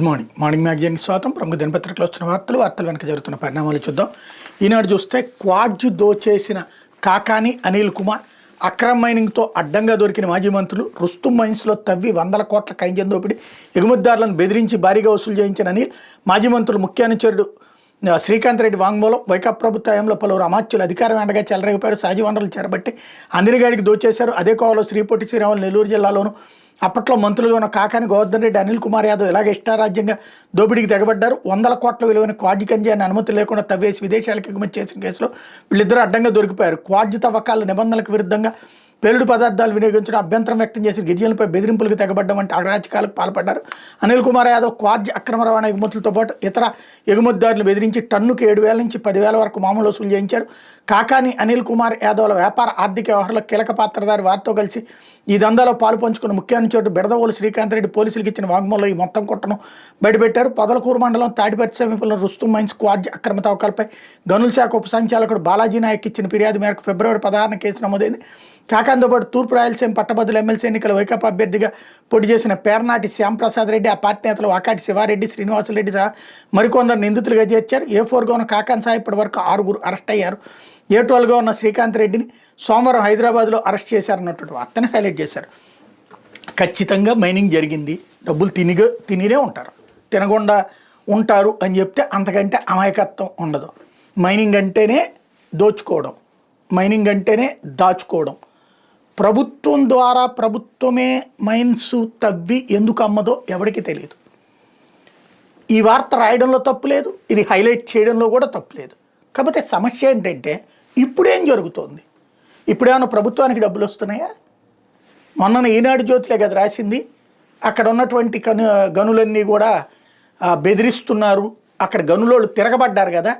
Morning మ్యాగజైన్కి స్వాగతం. ప్రముఖ దినపత్రికలో వస్తున్న వార్తలు వెనక జరుగుతున్న పరిణామాలు చూద్దాం. ఈనాడు చూస్తే క్వాడ్జ్ దోచేసిన కాకాని అనిల్ కుమార్, అక్రమ్ మైనింగ్తో అడ్డంగా దొరికిన మాజీ మంత్రులు, రుస్తుం మైన్స్లో తవ్వి 100 కోట్ల ఖనిజం దోపిడీ, ఎగుమతిదారులను బెదిరించి భారీగా వసూలు చేయించిన అనిల్, మాజీ మంత్రులు ముఖ్య అనుచరుడు శ్రీకాంత్ రెడ్డి వాంగ్మూలం, వైకాపా ప్రభుత్వ హయాంలో పలువురు అమాత్యులు అధికారం వెంటగా చెలరేగిపోయారు, సహజ వనరులు చేరబట్టి అందినగాడికి దోచేశారు. అదే కోవలో శ్రీపొట్టి శ్రీరాములు నెల్లూరు జిల్లాలోను అప్పట్లో మంత్రులుగా ఉన్న కాకాని గోవర్ధన్ రెడ్డి, అనిల్ కుమార్ యాదవ్ ఇలాగే ఇష్టారాజ్యంగా దోపిడీకి తెగబడ్డారు. 100 కోట్ల విలువైన క్వాడ్జ్ ఖనిజాన్ని అనుమతి లేకుండా తవ్వేసి విదేశాలకు ఎగుమతి చేసిన కేసులో వీళ్ళిద్దరూ అడ్డంగా దొరికిపోయారు. క్వాడ్జ్ తవ్వకాల నిబంధనలకు విరుద్ధంగా పేలుడు పదార్థాలు వినియోగించడం, అభ్యంతరం వ్యక్తం చేసి గిరిజనులపై బెదిరింపులకు తెగబడ్డం వంటి అరాచకాలకు పాల్పడ్డారు. అనిల్ కుమార్ యాదవ్ క్వాడ్జ్ అక్రమ రవాణా ఎగుమతులతో పాటు ఇతర ఎగుమతిదారులు బెదిరించి టన్నుకు 7,000 నుంచి 10,000 వరకు మామూలు వసూలు చేయించారు. కాకాని అనిల్ కుమార్ యాదవ్ల వ్యాపార ఆర్థిక వ్యవహారంలో కీలక పాత్రధారి వారితో కలిసి ఈ దందాలో పాలు పంచుకున్న ముఖ్య అనుచరుడు బెడదవోలు శ్రీకాంత్ రెడ్డి పోలీసులకు ఇచ్చిన వాంగ్మూలంలో ఈ మొత్తం కొట్టను బయటపెట్టారు. పొదలకూరు మండలం తాడిపర్తి సమీపంలో రుస్తుం మైన్స్ క్వాడ్జ్ అక్రమ తవ్వకాలపై గనుల శాఖ ఉప సంచాలకుడు బాలాజీ నాయక్ ఇచ్చిన ఫిర్యాదు మేరకు ఫిబ్రవరి 16న కేసు నమోదైంది. కాకాంతో పాటు తూర్పు రాయలసీమ పట్టభద్రుల ఎమ్మెల్సీ ఎన్నికల వైకాపా అభ్యర్థిగా పోటీ చేసిన పేర్నాటి శ్యాంప్రసాద్ రెడ్డి, ఆ పార్టీ నేతలు వాకాటి శివారెడ్డి, శ్రీనివాసరెడ్డి సహా మరికొందరు నిందితులుగా చేర్చారు. A4గా ఉన్న కాకాన్ సాయి ఇప్పటి వరకు 6 అరెస్ట్ అయ్యారు. A12గా ఉన్న శ్రీకాంత్ రెడ్డిని సోమవారం హైదరాబాద్లో అరెస్ట్ చేశారన్నటువంటి వార్తని హైలైట్ చేశారు. ఖచ్చితంగా మైనింగ్ జరిగింది, డబ్బులు తినినే ఉంటారు, తినకుండా ఉంటారు అని చెప్తే అంతకంటే అమాయకత్వం ఉండదు. మైనింగ్ అంటేనే దోచుకోవడం, మైనింగ్ అంటేనే దాచుకోవడం. ప్రభుత్వం ద్వారా ప్రభుత్వమే మైన్స్ తవ్వి ఎందుకు అమ్మదో ఎవరికి తెలియదు. ఈ వార్త రాయడంలో తప్పు లేదు, ఇది హైలైట్ చేయడంలో కూడా తప్పు లేదు. కాకపోతే సమస్య ఏంటంటే ఇప్పుడేం జరుగుతోంది? ఇప్పుడేమన్నా ప్రభుత్వానికి డబ్బులు వస్తున్నాయా? మొన్న ఈనాడు జ్యోతిలే కదా రాసింది, అక్కడ ఉన్నటువంటి గనులన్నీ కూడా బెదిరిస్తున్నారు, అక్కడ గనులోళ్ళు తిరగబడ్డారు కదా,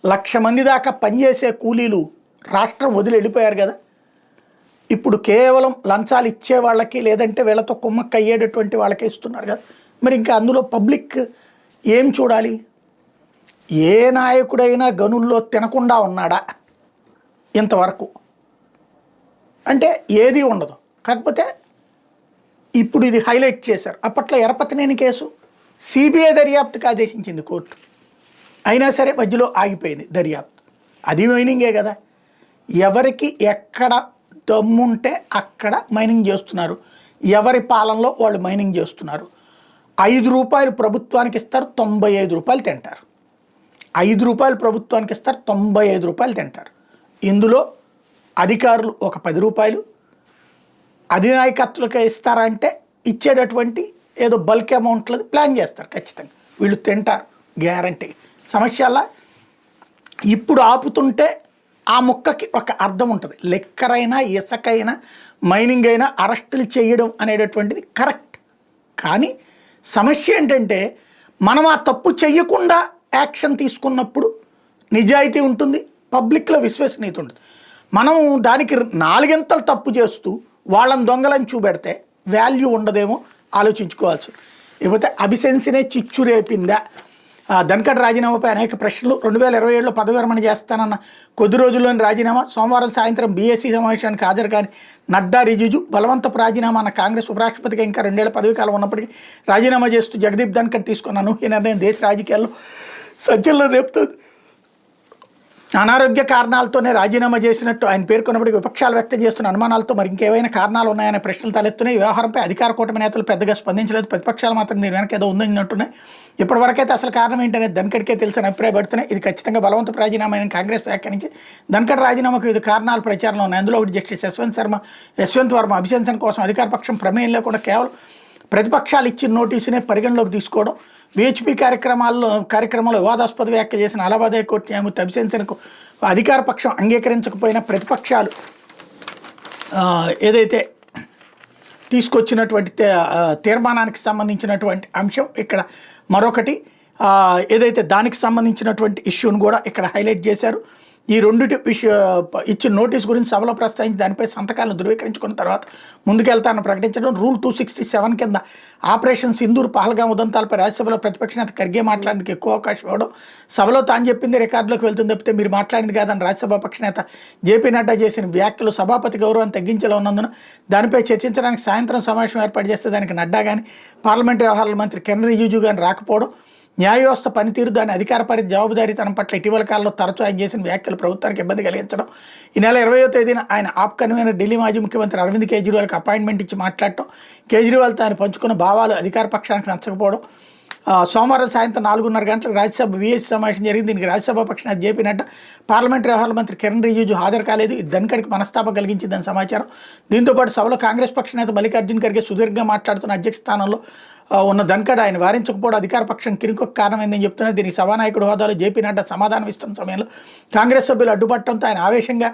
1,00,000 మంది దాకా పనిచేసే కూలీలు రాష్ట్రం వదిలి వెళ్ళిపోయారు కదా. ఇప్పుడు కేవలం లంచాలు ఇచ్చే వాళ్ళకి, లేదంటే వీళ్ళతో కుమ్మక్క అయ్యేటటువంటి వాళ్ళకే ఇస్తున్నారు కదా. మరి ఇంకా అందులో పబ్లిక్ ఏం చూడాలి? ఏ నాయకుడైనా గనుల్లో తినకుండా ఉన్నాడా ఇంతవరకు? అంటే ఏది ఉండదు. కాకపోతే ఇప్పుడు ఇది హైలైట్ చేశారు. అప్పట్లో ఎరపతినేని కేసు సిబిఐ దర్యాప్తుకి ఆదేశించింది కోర్టు, అయినా సరే మధ్యలో ఆగిపోయింది దర్యాప్తు. అది మైనింగే కదా. ఎవరికి ఎక్కడ దమ్ముంటే అక్కడ మైనింగ్ చేస్తున్నారు, ఎవరి పాలనలో వాళ్ళు మైనింగ్ చేస్తున్నారు. 5 రూపాయలు ప్రభుత్వానికి ఇస్తారు, 95 రూపాయలు తింటారు. 5 రూపాయలు ప్రభుత్వానికి ఇస్తారు, 95 రూపాయలు తింటారు. ఇందులో అధికారులు ఒక 10 రూపాయలు అధినాయకత్తులకే ఇస్తారంటే ఇచ్చేటటువంటి ఏదో బల్క్ అమౌంట్లది ప్లాన్ చేస్తారు. ఖచ్చితంగా వీళ్ళు తింటారు, గ్యారంటీ. సమస్యలా ఇప్పుడు ఆపుతుంటే ఆ ముక్కకి ఒక అర్థం ఉంటుంది. లెక్కరైనా ఇసుకైనా మైనింగ్ అయినా అరెస్టులు చేయడం అనేటటువంటిది కరెక్ట్. కానీ సమస్య ఏంటంటే మనం ఆ తప్పు చెయ్యకుండా యాక్షన్ తీసుకున్నప్పుడు నిజాయితీ ఉంటుంది, పబ్లిక్లో విశ్వసనీయత ఉంటుంది. మనం దానికి 4 తప్పు చేస్తూ వాళ్ళని దొంగలని చూపెడితే వాల్యూ ఉండదేమో ఆలోచించుకోవాల్సి. లేకపోతే అభిశంసనే చిచ్చు రేపిందా? ధన్కడ్ రాజీనామాపై అనేక ప్రశ్నలు. 2027లో పదవి విరమణ చేస్తానన్న కొద్ది రోజుల్లోని రాజీనామా. సోమవారం సాయంత్రం బీఎస్సీ సమావేశానికి హాజరు కాని నడ్డా, రిజిజు బలవంతపు రాజీనామా అన్న కాంగ్రెస్. ఉపరాష్ట్రపతిగా ఇంకా 2 ఏళ్ల పదవి కాలం ఉన్నప్పటికీ రాజీనామా చేస్తూ జగదీప్ ధన్కడ్ తీసుకున్న అనూహ్య నిర్ణయం దేశ రాజకీయాల్లో సంచలనం రేపుతుంది. అనారోగ్య కారణాలతోనే రాజీనామా చేసినట్టు ఆయన పేర్కొన్నప్పటికీ విపక్షాలు వ్యక్తం చేస్తున్న అనుమానాలతో మరి ఇంకేమైనా కారణాలు ఉన్నాయనే ప్రశ్నలు తలెత్తున్నాయి. వ్యవహారంపై అధికార కూటమి నేతలు పెద్దగా స్పందించలేదు. ప్రతిపక్షాలు మాత్రం దీని వెనక ఏదో ఉందన్నట్టున్నాయి. ఇప్పటివరకైతే అసలు కారణం ఏంటనేది ధన్కడ్కే తెలిసిన అభిప్రాయపడుతున్నాయి. ఇది ఖచ్చితంగా బలవంతపు రాజీనామా అని కాంగ్రెస్ వ్యాఖ్యానించి ధన్కడ్ రాజీనామాకు 5 కారణాలు ప్రచారంలో ఉన్నాయి. అందులో ఒకటి జస్టిస్ యశ్వంత్ వర్మ అభిశంసన కోసం అధికార పక్షం ప్రమేయం లేకుండా కేవలం ప్రతిపక్షాలు ఇచ్చిన నోటీసునే పరిగణలోకి తీసుకోవడం, విహెచ్పి కార్యక్రమంలో వివాదాస్పద వ్యాఖ్యలు చేసిన అలహాబాద్ హైకోర్టు న్యాయమూర్తి అభిశంసనకు అధికార పక్షం అంగీకరించకపోయినా ప్రతిపక్షాలు ఏదైతే తీసుకొచ్చినటువంటి తీర్మానానికి సంబంధించినటువంటి అంశం ఇక్కడ మరొకటి, ఏదైతే దానికి సంబంధించినటువంటి ఇష్యూను కూడా ఇక్కడ హైలైట్ చేశారు. ఈ రెండిటి ఇచ్చిన నోటీస్ గురించి సభలో ప్రస్తావించి దానిపై సంతకాలను ధృవీకరించుకున్న తర్వాత ముందుకెళ్తానని ప్రకటించడం, రూల్ 267 కింద ఆపరేషన్ సింధూర్ పహల్గాం ఉదంతాలపై రాజ్యసభలో ప్రతిపక్ష నేత ఖర్గే మాట్లాడేందుకు ఎక్కువ అవకాశం ఇవ్వడం, సభలో తాను చెప్పింది రికార్డులోకి వెళ్తుంది తప్పితే మీరు మాట్లాడింది కాదని రాజ్యసభ పక్ష నేత జేపీ నడ్డా చేసిన వ్యాఖ్యలు సభాపతి గౌరవాన్ని తగ్గించేలా ఉన్నందున దానిపై చర్చించడానికి సాయంత్రం సమావేశం ఏర్పాటు చేస్తే దానికి నడ్డా కానీ పార్లమెంటరీ వ్యవహారాల మంత్రి కిరణ్ రిజిజు కానీ రాకపోవడం, న్యాయ వ్యవస్థ పనితీరు దాని అధికారపరి జవాబుదారీతనం పట్ల ఇటీవల కాలంలో తరచూ ఆయన చేసిన వ్యాఖ్యలు ప్రభుత్వానికి ఇబ్బంది కలిగించడం, ఈ నెల 20వ తేదీన ఆయన ఆప్ కన్వీనర్ ఢిల్లీ మాజీ ముఖ్యమంత్రి అరవింద్ కేజ్రీవాల్కి అపాయింట్మెంట్ ఇచ్చి మాట్లాడటం, కేజ్రీవాల్తో ఆయన పంచుకున్న భావాలు అధికార పక్షానికి నచ్చకపోవడం, సోమవారం సాయంత్రం 4:30 గంటలకు రాజ్యసభ వీఎస్ సమావేశం జరిగింది. దీనికి రాజ్యసభ పక్ష నేత జేపీ నడ్డా, పార్లమెంటరీ వ్యవహారాల మంత్రి కిరణ్ రిజిజు హాజరు కాలేదు. ఇది ధన్ఖడ్కి మనస్తాపం కలిగించిందని సమాచారం. దీంతోపాటు సభలో కాంగ్రెస్ పక్ష నేత మల్లికార్జున్ ఖర్గే సుదీర్ఘంగా మాట్లాడుతున్న అధ్యక్ష స్థానంలో ఉన్న ధన్ఖడ్ ఆయన వారించకపోవడం అధికార పక్షం కిరుకు కారణమైందని చెప్తున్నారు. దీనికి సభానాయకుడు హోదాలో జేపీ నడ్డా సమాధానం ఇస్తున్న సమయంలో కాంగ్రెస్ సభ్యులు అడ్డుపట్టడంతో ఆయన ఆవేశంగా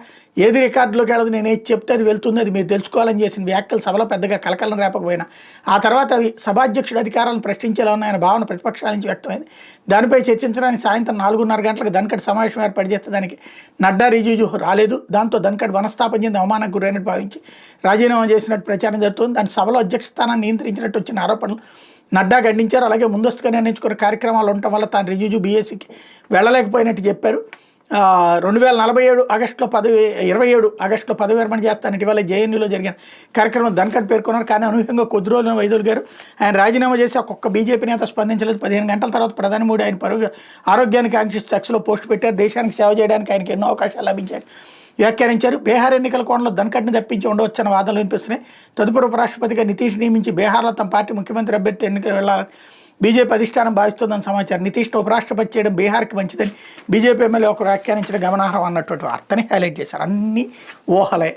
ఏది రికార్డులోకి వెళ్ళదు, నేను ఏది చెప్తే అది వెళ్తుంది, అది మీరు తెలుసుకోవాలని చేసిన వ్యాఖ్యలు సభలో పెద్దగా కలకలం రేపకపోయినా ఆ తర్వాత అవి సభాధ్యక్షుడి అధికారాలను ప్రశ్నించేలా ఉన్న ఆయన భావన ప్రతిపక్షాల నుంచి వ్యక్తమైంది. దానిపై చర్చించడానికి సాయంత్రం 4:30 గంటలకు ధన్ఖడ్ సమావేశం ఏర్పాటు చేస్తే దానికి నడ్డా రిజిజు రాలేదు. దాంతో ధన్ఖడ్ మనస్తాపం చెంది అవమానానికి గురైనట్టు భావించి రాజీనామా చేసినట్టు ప్రచారం జరుగుతుంది. దాని సభలో అధ్యక్ష స్థానాన్ని నియంత్రించినట్టు వచ్చిన ఆరోపణలు నడ్డా ఖండించారు. అలాగే ముందస్తుగా నిర్ణయించుకున్న కార్యక్రమాలు ఉండటం వల్ల తాను రిజిజు బీఎస్సీకి వెళ్ళలేకపోయినట్టు చెప్పారు. 2047 ఆగస్టులో 27 పదవి విరమణ చేస్తాను ఇటీవల జేఎన్యూలో జరిగిన కార్యక్రమం ధన్ఖడ్ పేర్కొన్నారు. కానీ అనూహ్యంగా కొద్ది రోజులను వైదొలిగారు. ఆయన రాజీనామా చేసి ఒక్కొక్క బీజేపీ నేత స్పందించలేదు. 15 గంటల తర్వాత ప్రధాని మోడీ ఆయన ఆరోగ్యానికి ఆంక్షిస్తూ ఎక్స్లో పోస్ట్ పెట్టారు. దేశానికి సేవ చేయడానికి ఆయనకి ఎన్నో అవకాశాలు లభించాయి వ్యాఖ్యానించారు. బీహార్ ఎన్నికల కోణంలో ధన్ఖడ్ని తప్పించి ఉండవచ్చన్న వాదనలు వినిపిస్తున్నాయి. తదుపరి ఉపరాష్ట్రపతిగా నితీష్ నియమించి బీహార్లో తమ పార్టీ ముఖ్యమంత్రి అభ్యర్థి ఎన్నికలు వెళ్లాలని బీజేపీ అధిష్టానం భావిస్తుందని సమాచారం. నితీష్ను ఉపరాష్ట్రపతి చేయడం బీహార్కి మంచిదని బీజేపీ ఎమ్మెల్యే ఒకరు వ్యాఖ్యానించడం గమనార్హం అన్నటువంటి వార్తని హైలైట్ చేశారు. అన్నీ ఊహలే,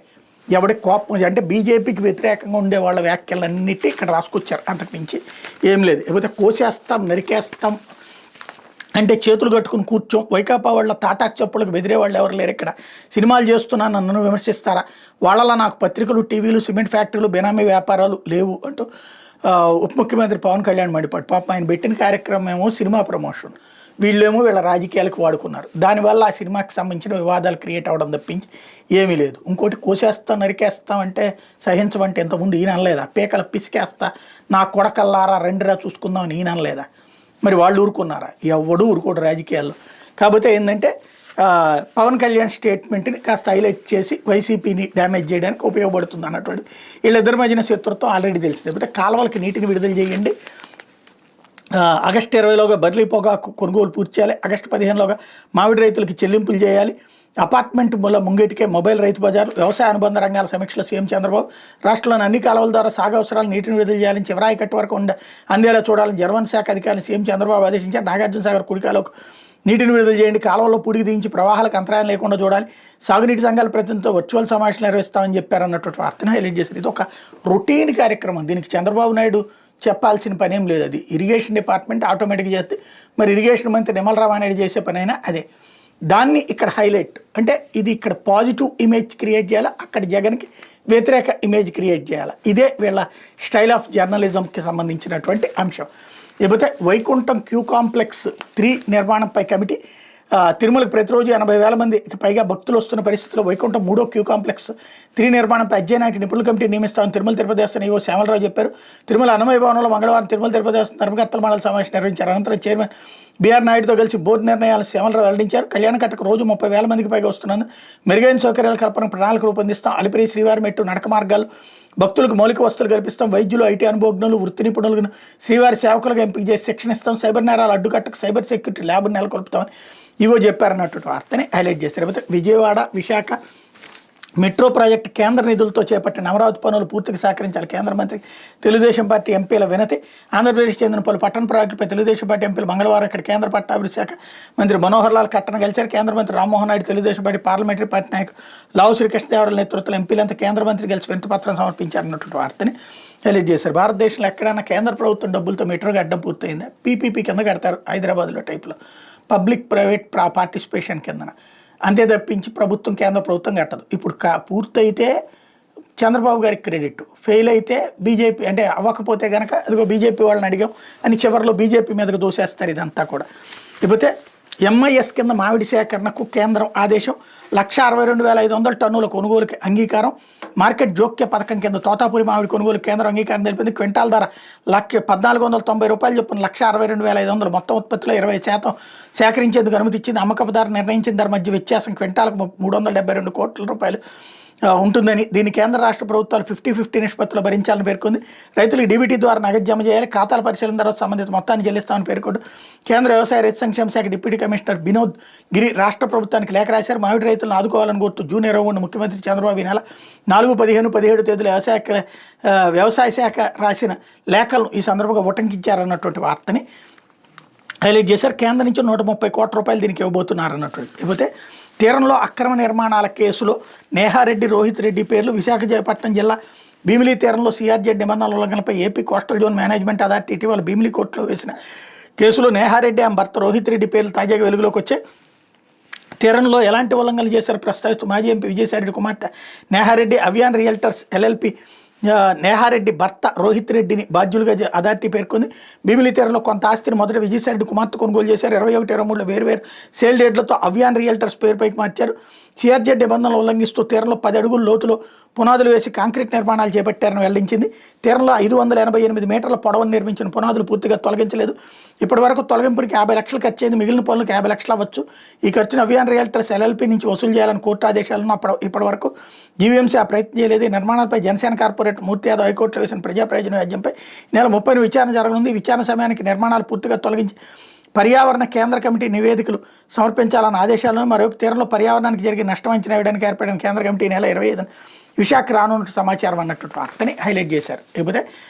ఎవడి కోపం అంటే బీజేపీకి వ్యతిరేకంగా ఉండే వాళ్ళ వ్యాఖ్యలన్నిటి ఇక్కడ రాసుకొచ్చారు. అంతకు మించి ఏం లేదు. లేకపోతే కోసేస్తాం, నరికేస్తాం అంటే చేతులు కట్టుకుని కూర్చోం. వైకాపా వాళ్ళ తాటాకు చెప్పులకు బెదిరే వాళ్ళు ఎవరు లేరు. ఇక్కడ సినిమాలు చేస్తున్నాను నన్ను విమర్శిస్తారా, వాళ్ళలా నాకు పత్రికలు, టీవీలు, సిమెంట్ ఫ్యాక్టరీలు, బెనామీ వ్యాపారాలు లేవు అంటూ ఉప ముఖ్యమంత్రి పవన్ కళ్యాణ్ మండిపాడు. పాప ఆయన పెట్టిన కార్యక్రమం ఏమో సినిమా ప్రమోషన్, వీళ్ళేమో వీళ్ళ రాజకీయాలకు వాడుకున్నారు. దానివల్ల ఆ సినిమాకి సంబంధించిన వివాదాలు క్రియేట్ అవ్వడం తప్పించి ఏమీ లేదు. ఇంకోటి కోసేస్తాం, నరికేస్తాం అంటే సహించమంటే ఇంతకుముందు ఈయన అనలేదా? పేకల పిసికేస్తా, నా కొడకల్లారా రెండురా చూసుకుందామని ఈయన అనలేదా? మరి వాళ్ళు ఊరుకున్నారా? ఎవడు ఊరుకోడు రాజకీయాల్లో. కాకపోతే ఏంటంటే పవన్ కళ్యాణ్ స్టేట్మెంట్ని కాస్త హైలైట్ చేసి వైసీపీని డ్యామేజ్ చేయడానికి ఉపయోగపడుతుంది అన్నటువంటి వీళ్ళిద్దరి మధ్యన శత్రుత్వం ఆల్రెడీ తెలిసింది. లేకపోతే కాలువలకి నీటిని విడుదల చేయండి, ఆగస్టు 20లోగా బర్లీ పొగాకు కొనుగోలు పూర్తి చేయాలి, ఆగస్టు 15లోగా మామిడి రైతులకి చెల్లింపులు చేయాలి, అపార్ట్మెంట్ మూల ముంగేటికే మొబైల్ రైతు బజార్, వ్యవసాయ అనుబంధ రంగాల సమీక్షలో సీఎం చంద్రబాబు రాష్ట్రంలోని అన్ని కాలువల ద్వారా సాగు అవసరాలు నీటిని విడుదల చేయాలని చివరాయి కట్టు వరకు అందేలా చూడాలని జర్వన్ శాఖ అధికారులు సీఎం చంద్రబాబు ఆదేశించారు. నాగార్జున సాగర్ కుడికాలకు నీటిని విడుదల చేయండి, కాలువల్లో పూడికి దించి ప్రవాహాలకు అంతరాయం లేకుండా చూడాలి, సాగునీటి సంఘాల ప్రతినిధితో వర్చువల్ సమావేశాలు నిర్వహిస్తామని చెప్పారన్నటువంటి వార్తను హైలైట్ చేశారు. ఇది ఒక రొటీన్ కార్యక్రమం. దీనికి చంద్రబాబు నాయుడు చెప్పాల్సిన పని ఏం లేదు. అది ఇరిగేషన్ డిపార్ట్మెంట్ ఆటోమేటిక్గా చేస్తే మరి ఇరిగేషన్ మంత్రి నిమ్మల రామానాయుడు చేసే పని అయినా అదే. దాన్ని ఇక్కడ హైలైట్ అంటే ఇది ఇక్కడ పాజిటివ్ ఇమేజ్ క్రియేట్ చేయాలి, అక్కడ జగన్కి వ్యతిరేక ఇమేజ్ క్రియేట్ చేయాలి. ఇదే వీళ్ళ స్టైల్ ఆఫ్ జర్నలిజంకి సంబంధించినటువంటి అంశం. లేకపోతే వైకుంఠం క్యూ కాంప్లెక్స్ 3 నిర్మాణంపై కమిటీ, తిరుమలకు ప్రతిరోజు 80,000 మందికి పైగా భక్తులు వస్తున్న పరిస్థితుల్లో వైకుంఠం 3వ క్యూ కాంప్లెక్స్ 3 నిర్మాణంపై అధ్యయనానికి నిపుణుల కమిటీ నియమిస్తామని తిరుమల తిరుపతి దేవస్థానం ఈవో శ్యామలరావు చెప్పారు. తిరుమల అన్నమయ్య భవనంలో మంగళవారం తిరుమల తిరుపతి దేవస్థానం ధర్మకర్తల మండలి సమావేశం నిర్వహించారు. అనంతరం చైర్మన్ బీఆర్ నాయుడుతో కలిసి బోర్డు నిర్ణయాలు శ్యామలరావు వెల్లడించారు. కళ్యాణకట్టకు రోజు 30,000 మందికి పైగా వస్తున్నందున మెరుగైన సౌకర్యాల కల్పన ప్రణాళిక రూపొందిస్తాం, అలిపిరి శ్రీవారి మెట్టు నడక మార్గాలు, భక్తులకు మౌలిక వస్తువులు కల్పిస్తాం, వైద్యులు, ఐటీ అనుభవజ్ఞులు, వృత్తి నిపుణులను శ్రీవారి సేవకులుగా ఎంపిక చేసి శిక్షణ ఇస్తాం, సైబర్ నేరాలు అడ్డుకట్టకు సైబర్ సెక్యూరిటీ ల్యాబ్ను నెలకొల్పుతామని ఇవో చెప్పారన్నటువంటి వార్తని హైలైట్ చేశారు. లేకపోతే విజయవాడ, విశాఖ మెట్రో ప్రాజెక్టు కేంద్ర నిధులతో చేపట్టిన అమరావతి పనులు పూర్తిగా సహకరించాలి. కేంద్ర మంత్రి తెలుగుదేశం పార్టీ ఎంపీల వినతి. ఆంధ్రప్రదేశ్ చెందిన పలు పట్టణ ప్రాజెక్టులపై తెలుగుదేశం పార్టీ ఎంపీలు మంగళవారం ఇక్కడ కేంద్ర పట్టణాభివృద్ధి శాఖ మంత్రి మనోహర్ లాల్ ఖట్టన కలిశారు. కేంద్ర మంత్రి Rammohan Naidu, Telugu Desam party parliamentary party నాయకులు లావు శ్రీకృష్ణదేవరాయల నేతృత్వంలో ఎంపీలంతా కేంద్ర మంత్రి కలిసి వినతిపత్రం సమర్పించారన్నటువంటి వార్తని హైలైట్ చేశారు. భారతదేశంలో ఎక్కడైనా కేంద్ర ప్రభుత్వం డబ్బులతో మెట్రోకి అడ్డం పూర్తయిందా? పీపీపీ కింద కడతారు హైదరాబాద్లో టైప్లో, పబ్లిక్ ప్రైవేట్ పార్టిసిపేషన్ కిందన. అంతే తప్పించి ప్రభుత్వం, కేంద్ర ప్రభుత్వం కట్టదు. ఇప్పుడు పూర్తయితే చంద్రబాబు గారికి క్రెడిట్, ఫెయిల్ అయితే బీజేపీ, అంటే అవ్వకపోతే కనుక అదిగో బీజేపీ వాళ్ళని అడిగాం అని చివరిలో బీజేపీ మీదకు దోసేస్తారు. ఇదంతా కూడా. లేకపోతే ఎంఐఎస్ కింద మామిడి సేకరణకు కేంద్రం ఆదేశం. 1,62,500 టన్నుల కొనుగోలుకి అంగీకారం. మార్కెట్ జోక్య పథకం కింద తోతాపురి మామిడి కొనుగోలు కేంద్రం అంగీకారం తెలిపింది. క్వింటాల్ ధర 1,490 రూపాయలు చొప్పున 1,62,500 మొత్తం ఉత్పత్తిలో 20% సేకరించేందుకు అనుమతి ఇచ్చింది. అమ్మకపు ధర నిర్ణయించిన ధర మధ్య వ్యత్యాసం క్వింటాల్కు 372 కోట్ల రూపాయలు ఉంటుందని, దీన్ని కేంద్ర రాష్ట్ర ప్రభుత్వాలు 50-50 నిష్పత్తిలో భరించాలని పేర్కొంది. రైతులకు డీబీటీ ద్వారా నగదు జమ చేయాలి, ఖాతాల పరిశీలన తర్వాత సంబంధిత మొత్తాన్ని చెల్లిస్తామని పేర్కొంది. కేంద్ర వ్యవసాయ రైతు సంక్షేమ శాఖ డిప్యూటీ కమిషనర్ వినోద్ గిరి రాష్ట్ర ప్రభుత్వానికి లేఖ రాశారు. మామిడి రైతులను ఆదుకోవాలని కోరుతూ జూన్ 21 ముఖ్యమంత్రి చంద్రబాబు ఈ నెల 4, 15, 17 తేదీలు వ్యవసాయ శాఖ రాసిన లేఖలను ఈ సందర్భంగా ఉటంకించారన్నటువంటి వార్తని హైలైట్ చేశారు. కేంద్రం నుంచి 130 కోట్ల రూపాయలు దీనికి ఇవ్వబోతున్నారన్నటువంటి. ఇకపోతే తీరంలో అక్రమ నిర్మాణాల కేసులో నేహారెడ్డి, రోహిత్ రెడ్డి పేర్లు. విశాఖపట్నం జిల్లా భీమిలి తీరంలో సిఆర్జెడ్ నిబంధనల ఉల్లంఘనపై AP coastal zone management authority ఇటీవల భీమిలి కోర్టులో వేసిన కేసులో నేహారెడ్డి, ఆమె భర్త రోహిత్ రెడ్డి పేర్లు తాజాగా వెలుగులోకి వచ్చాయి. తీరంలో ఎలాంటి ఉల్లంఘనలు చేశారో ప్రస్తావిస్తూ మాజీ ఎంపీ విజయసాయిరెడ్డి కుమార్తె నేహారెడ్డి, అవియాన్ రియల్టర్స్ ఎల్ఎల్పి నేహారెడ్డి భర్త రోహిత్ రెడ్డిని బాధ్యులుగా అథారిటీ పేర్కొంది. భీమిలి తీరంలో కొంత ఆస్తిని మొదట విజయసాయిరెడ్డి కుమార్తె కొనుగోలు చేశారు. 21, 23లో వేరువేరు సేల్ డేట్లతో అవియాన్ రియల్టర్స్ పేరుపైకి మార్చారు. సిఆర్జెడ్ నిబంధనలు ఉల్లంఘిస్తూ తీరంలో 10 అడుగుల లోతులో పునాదులు వేసి కాంక్రీట్ నిర్మాణాలు చేపట్టారని వెల్లడించింది. తీరంలో 588 మీటర్ల పొడవును నిర్మించిన పునాదులు పూర్తిగా తొలగించలేదు. ఇప్పటి వరకు తొలగింపునికి 50 లక్షలు ఖర్చు అయింది. మిగిలిన పనులకు 50 లక్షలు అవ్వచ్చు. ఈ ఖర్చును అవియాన్ రియల్టర్స్ ఎల్ఎల్పీ నుంచి వసూలు చేయాలని కోర్టు ఆదేశాలను ఇప్పటి వరకు జీవీఎంసీ ఆ ప్రయత్నం చేయలేదు. ఈ నిర్మాణాలపై జనసేన కార్పొరేటర్ మూర్తి యాదవ్ హైకోర్టులో వేసిన ప్రజా ప్రయోజన వ్యాజ్యంపై నెల 30 విచారణ జరగనుంది. విచారణ సమయానికి నిర్మాణాలు పూర్తిగా తొలగించి పర్యావరణ కేంద్ర కమిటీ నివేదికలు సమర్పించాలన్న ఆదేశాలను, మరోవైపు తీరంలో పర్యావరణానికి జరిగే నష్టం అంచనా వేయడానికి ఏర్పడిన కేంద్ర కమిటీ నెల 25 విశాఖ రానున్నట్టు సమాచారం అన్నట్టు వార్తని హైలైట్ చేశారు. ఇకపోతే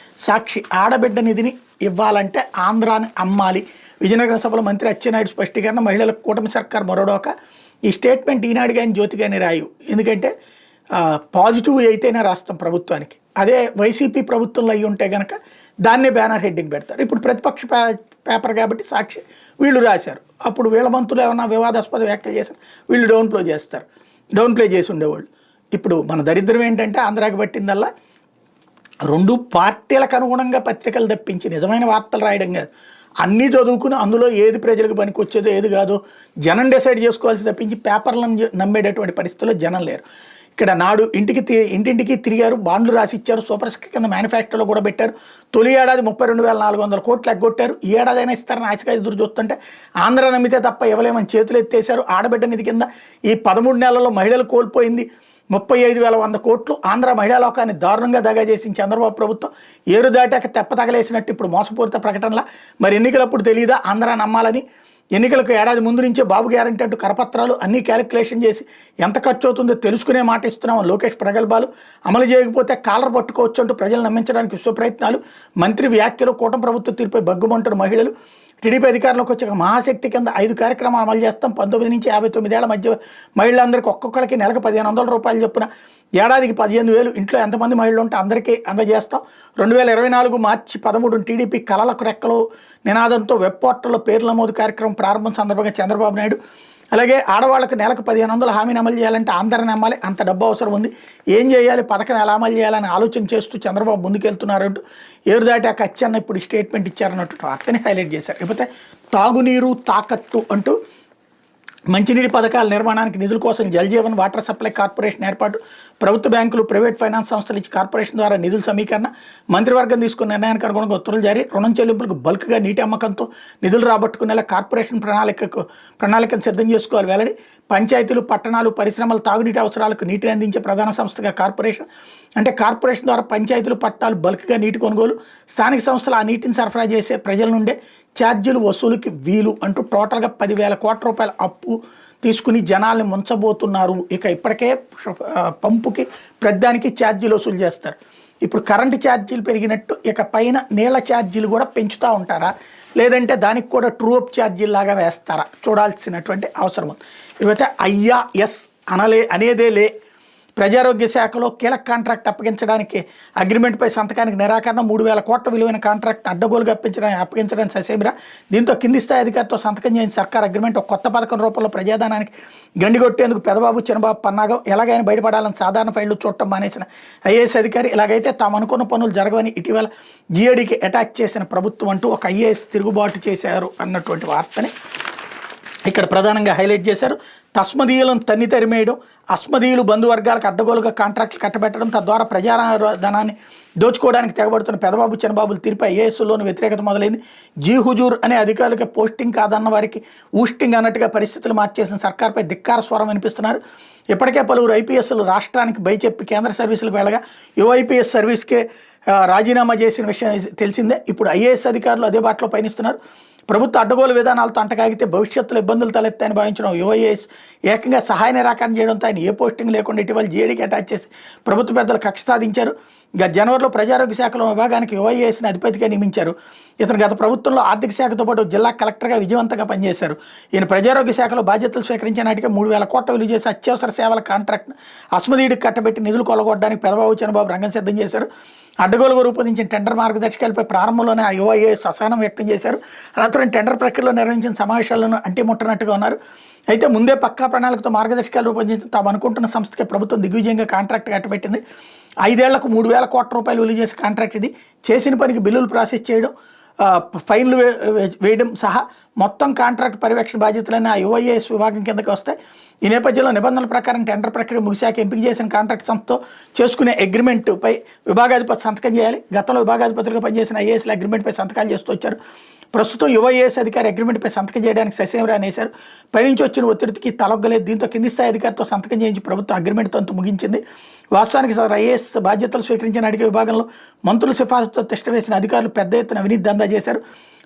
సాక్షి ఆడబిడ్డ నిధిని ఇవ్వాలంటే ఆంధ్రాని అమ్మాలి. విజయనగరం సభలో మంత్రి అచ్చెన్నాయుడు స్పష్టీకరణ. మహిళలకు కూటమి సర్కార్ మరోడోక. ఈ స్టేట్మెంట్ ఈనాడు కానీ జ్యోతి కానీ రాయు. ఎందుకంటే పాజిటివ్ అయితేనే రాస్తాం ప్రభుత్వానికి. అదే వైసీపీ ప్రభుత్వంలో అయ్యి ఉంటే కనుక దాన్నే బ్యానర్ హెడ్డింగ్ పెడతారు. ఇప్పుడు ప్రతిపక్ష పేపర్ కాబట్టి సాక్షి వీళ్ళు రాశారు. అప్పుడు వీళ్ళ మంత్రులు ఏమన్నా వివాదాస్పద వ్యాఖ్యలు చేశారు, వీళ్ళు డౌన్ ప్లే చేసి ఉండేవాళ్ళు. ఇప్పుడు మన దరిద్రం ఏంటంటే ఆంధ్రాకి పట్టిందల్లా 2 పార్టీలకు అనుగుణంగా పత్రికలు తప్పించి నిజమైన వార్తలు రాయడం కాదు. అన్నీ చదువుకుని అందులో ఏది ప్రజలకు పనికొచ్చేదో ఏది కాదో జనం డిసైడ్ చేసుకోవాల్సి తప్పించి పేపర్లను నమ్మేటటువంటి పరిస్థితుల్లో జనం లేరు. ఇక్కడ నాడు ఇంటింటికి తిరిగారు, బాండ్లు రాసిచ్చారు, సూపర్ స్కిల్ కింద మేనిఫెస్టోలో కూడా పెట్టారు. తొలి ఏడాది 32,400 కోట్లు ఎగ్గొట్టారు. ఈ ఏడాదైనా ఇస్తారని ఆశగా ఎదురు చూస్తుంటే ఆంధ్ర నమ్మితే తప్ప ఇవ్వలేమని చేతులు ఎత్తేశారు. ఆడబిడ్డ నిధి కింద ఈ 13 నెలల్లో మహిళలు కోల్పోయింది 35,100 కోట్లు. ఆంధ్ర మహిళా లోకాన్ని దారుణంగా దగా చేసిన చంద్రబాబు ప్రభుత్వం ఏరు దాటాక తెప్ప తగలేసినట్టు ఇప్పుడు మోసపూరిత ప్రకటనలా. మరి ఎన్నికలప్పుడు తెలియదా ఆంధ్ర నమ్మాలని? ఎన్నికలకు ఏడాది ముందు నుంచే బాబు గ్యారంటీ అంటూ కరపత్రాలు అన్నీ క్యాలిక్యులేషన్ చేసి ఎంత ఖర్చు అవుతుందో తెలుసుకునే మాట ఇస్తున్నాం. లోకేష్ ప్రగల్భాలు అమలు చేయకపోతే కాలర్ పట్టుకోవచ్చు అంటూ ప్రజలు నమ్మించడానికి విశ్వ ప్రయత్నాలు. మంత్రి వ్యాఖ్యలు, కూటమి ప్రభుత్వ తీర్పై బగ్గుమంటున్న మహిళలు. టీడీపీ అధికారంలోకి వచ్చాక మహాశక్తి కింద 5 కార్యక్రమాలు అమలు చేస్తాం. 19 నుంచి 59 ఏళ్ల మధ్య మహిళలందరికీ ఒక్కొక్కరికి నెలకు 1,500 రూపాయలు చొప్పున ఏడాదికి 15,000. ఇంట్లో ఎంతమంది మహిళలు ఉంటే అందరికీ అందజేస్తాం. 2024 మార్చి 13 టీడీపీ కలలకు రెక్కలు నినాదంతో వెబ్ పోర్టల్లో పేర్ల నమోదు కార్యక్రమం ప్రారంభం సందర్భంగా చంద్రబాబు నాయుడు అలాగే ఆడవాళ్ళకు నెలకు 1,500 హామీని అమలు చేయాలంటే ఆంధ్రాని నమ్మాలి, అంత డబ్బు అవసరం ఉంది, ఏం చేయాలి, పథకం ఎలా అమలు చేయాలని ఆలోచన చేస్తూ చంద్రబాబు ముందుకెళ్తున్నారంటూ ఏరు దాటాక అచ్చన్న ఇప్పుడు స్టేట్మెంట్ ఇచ్చారన్నట్టు వార్తని హైలైట్ చేశారు. లేకపోతే తాగునీరు తాకట్టు అంటూ మంచినీటి పథకాల నిర్మాణానికి నిధుల కోసం జలజీవన్ వాటర్ సప్లై కార్పొరేషన్ ఏర్పాటు. ప్రభుత్వ బ్యాంకులు, ప్రైవేట్ ఫైనాన్స్ సంస్థలు ఇచ్చి కార్పొరేషన్ ద్వారా నిధుల సమీకరణ. మంత్రివర్గం తీసుకున్న నిర్ణయానికి అనుగుణంగా ఉత్తర్వులు జారీ. రుణం చెల్లింపులకు బల్క్గా నీటి అమ్మకంతో నిధులు రాబట్టుకునేలా కార్పొరేషన్ ప్రణాళికను సిద్ధం చేసుకోవాలి వెల్లడి. పంచాయతీలు, పట్టణాలు, పరిశ్రమల తాగునీటి అవసరాలకు నీటిని అందించే ప్రధాన సంస్థగా కార్పొరేషన్. అంటే కార్పొరేషన్ ద్వారా పంచాయతీలు, పట్టణాలు బల్క్గా నీటి కొనుగోలు. స్థానిక సంస్థలు ఆ నీటిని సరఫరా చేసే ప్రజల నుండే ఛార్జీలు వసూలుకి వీలు అంటూ టోటల్గా 10,000 కోట్ల రూపాయల అప్పు తీసుకుని జనాల్ని ముంచబోతున్నారు. ఇక ఇప్పటికే పంపుకి ప్రతిదానికి ఛార్జీలు వసూలు చేస్తారు. ఇప్పుడు కరెంటు ఛార్జీలు పెరిగినట్టు ఇక పైన నీళ్ళ ఛార్జీలు కూడా పెంచుతూ ఉంటారా, లేదంటే దానికి కూడా ట్రూ అప్ ఛార్జీలు లాగా వేస్తారా చూడాల్సినటువంటి అవసరం ఉంది. ఇవైతే అయ్యా ఎస్ అనేదే లే. ప్రజారోగ్య శాఖలో కీలక కాంట్రాక్ట్ అప్పగించడానికి అగ్రిమెంట్పై సంతకానికి నిరాకరణ. 3,000 కోట్ల విలువైన కాంట్రాక్ట్ అడ్డగోలుగా అప్పగించడానికి ససేమిరా. దీంతో కింది స్థాయి అధికారితో సంతకం చేసిన సర్కార్ అగ్రిమెంట్ ఒక కొత్త పథకం రూపంలో ప్రజాధనానికి గండిగొట్టేందుకు పెదబాబు, చిన్నబాబు పన్నాగం. ఎలాగైనా బయటపడాలని సాధారణ ఫైళ్లు చూడటం మానేసిన ఐఏఎస్ అధికారి. ఇలాగైతే తాము అనుకున్న పనులు జరగవని ఇటీవల జీఏడీకి అటాచ్ చేసిన ప్రభుత్వం అంటూ ఒక ఐఏఎస్ తిరుగుబాటు చేశారు అన్నటువంటి వార్తని ఇక్కడ ప్రధానంగా హైలైట్ చేశారు. తస్మదీయులను తన్ని తరిమేయడం, అస్మదీయులు బంధువర్గాలకు అడ్డగోలుగా కాంట్రాక్టులు కట్టబెట్టడం, తద్వారా ప్రజాధనాన్ని దోచుకోవడానికి తెగబడుతున్న పెదబాబు చిన్నబాబులు తీర్పు ఐఏఎస్లోని వ్యతిరేకత మొదలైంది. జీ హుజూర్ అనే అధికారులకి పోస్టింగ్ కాదన్న వారికి ఊస్టింగ్ అన్నట్టుగా పరిస్థితులు మార్చేసిన సర్కార్పై ధిక్కార స్వరం వినిపిస్తున్నారు. ఇప్పటికే పలువురు ఐపీఎస్లు రాష్ట్రానికి భయచెప్పి కేంద్ర సర్వీసులకు వెళ్ళగా యువ ఐపీఎస్ సర్వీస్కే రాజీనామా చేసిన విషయం తెలిసిందే. ఇప్పుడు ఐఏఎస్ అధికారులు అదే బాటలో పయనిస్తున్నారు. ప్రభుత్వ అడ్డగోలు విధానాలతో అంటకాగితే భవిష్యత్తులో ఇబ్బందులు తలెత్తాయని భావించిన యుఐఏఎస్ ఏకంగా సహాయ నిరాకరణ చేయడంతో ఆయన ఏ పోస్టింగ్ లేకుండా ఇటీవల జేడీకి అటాచ్ చేసి ప్రభుత్వ పెద్దలు కక్ష సాధించారు. జనవరిలో ప్రజారోగ్య శాఖలో విభాగానికి యుఐఏఎస్ని అధిపతిగా నియమించారు. ఇతను గత ప్రభుత్వంలో ఆర్థిక శాఖతో పాటు జిల్లా కలెక్టర్గా విజయవంతంగా పనిచేశారు. ఈయన ప్రజారోగ్య శాఖలో బాధ్యతలు స్వీకరించిన నాటికి 3,000 కోట్ల విలువ చేసి అత్యవసర సేవల కాంట్రాక్ట్ అస్మదీయుడికి కట్టబెట్టి నిధులు కొలగొట్టడానికి పెదబాబు చిన్నబాబు రంగం సిద్ధం చేశారు. అడ్డగోలుగా రూపొందించిన టెండర్ మార్గదర్శకాలపై ప్రారంభంలోనే ఆ యుఐఏఎస్ అసహనం వ్యక్తం చేశారు. అనంతరం టెండర్ ప్రక్రియలో నిర్వహించిన సమావేశాలను అంటిముట్టనట్టుగా ఉన్నారు. అయితే ముందే పక్కా ప్రణాళికతో మార్గదర్శకాలు రూపొందించి తాము అనుకుంటున్న సంస్థకి ప్రభుత్వం దిగ్విజయంగా కాంట్రాక్ట్ కట్టబెట్టింది. 5 ఏళ్లకు 3,000 కోట్ల రూపాయలు విలువ చేసే కాంట్రాక్ట్ ఇది. చేసిన పనికి బిల్లులు ప్రాసెస్ చేయడం, ఫైన్లు వేయడం సహా మొత్తం కాంట్రాక్ట్ పర్యవేక్షణ బాధ్యతలన్నీ ఆ యుఐఏఎస్ విభాగం కిందకి వస్తాయి. ఈ నేపథ్యంలో నిబంధనల ప్రకారం టెండర్ ప్రక్రియ ముగిశాక ఎంపిక చేసిన కాంట్రాక్ట్ సంస్థతో చేసుకునే అగ్రిమెంట్పై విభాగాధిపతి సంతకం చేయాలి. గతంలో విభాగాధిపతులుగా పనిచేసిన ఐఏఎస్ల అగ్రిమెంట్పై సంతకాలు చేస్తూ వచ్చారు. ప్రస్తుతం యుఐఏఎస్ అధికారి అగ్రిమెంట్పై సంతకం చేయడానికి ససేమిరా అనేశారు. పైనుంచి వచ్చిన ఒత్తిడికి తలొగ్గలేదు. దీంతో కింది స్థాయి అధికారితో సంతకం చేయించి ప్రభుత్వం అగ్రిమెంట్తో ముగించింది. వాస్తవానికి ఐఏఎస్ బాధ్యతలు స్వీకరించిన నాటికి విభాగంలో మంత్రుల సిఫార్సుతో తిష్టవేసిన అధికారులు పెద్ద ఎత్తున అవినీతి దందా చేశారు.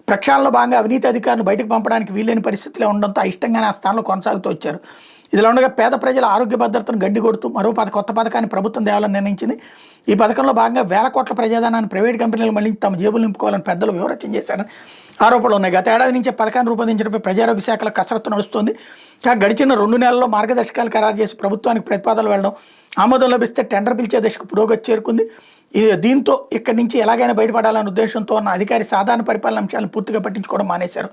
ప్రక్షాళనలో భాగంగా అవినీతి అధికారులు బయటకు పంపడానికి వీలైన పరిస్థితిలో ఉండడంతో ఇష్టంగానే ఆ స్థానంలో కొనసాగుతూ వచ్చారు. ఇదిలా ఉండగా పేద ప్రజల ఆరోగ్య భద్రతను గండికొడుతూ మరో కొత్త పథకాన్ని ప్రభుత్వం తేవాలని నిర్ణయించింది. ఈ పథకంలో భాగంగా 1,000 కోట్ల ప్రజాధనాన్ని ప్రైవేట్ కంపెనీలు మళ్ళీ తమ జేబులు నింపుకోవాలని పెద్దలు వివరచన చేశారని ఆరోపణలు ఉన్నాయి. గత ఏడాది నుంచే పథకాన్ని రూపొందించడంపై ప్రజారోగ్య శాఖలో కసరత్తు నడుస్తోంది. గడిచిన 2 నెలల్లో మార్గదర్శకాలు ఖరారు చేసి ప్రభుత్వానికి ప్రతిపాదనలు వెళ్ళడం, ఆమోదం లభిస్తే టెండర్ పిలిచే దశకు పురోగతి చేరుకుంది. దీంతో ఇక్కడి నుంచి ఎలాగైనా బయటపడాలనే ఉద్దేశంతో ఉన్న అధికారి సాధారణ పరిపాలన అంశాలను పూర్తిగా పట్టించుకోవడం మానేశారు.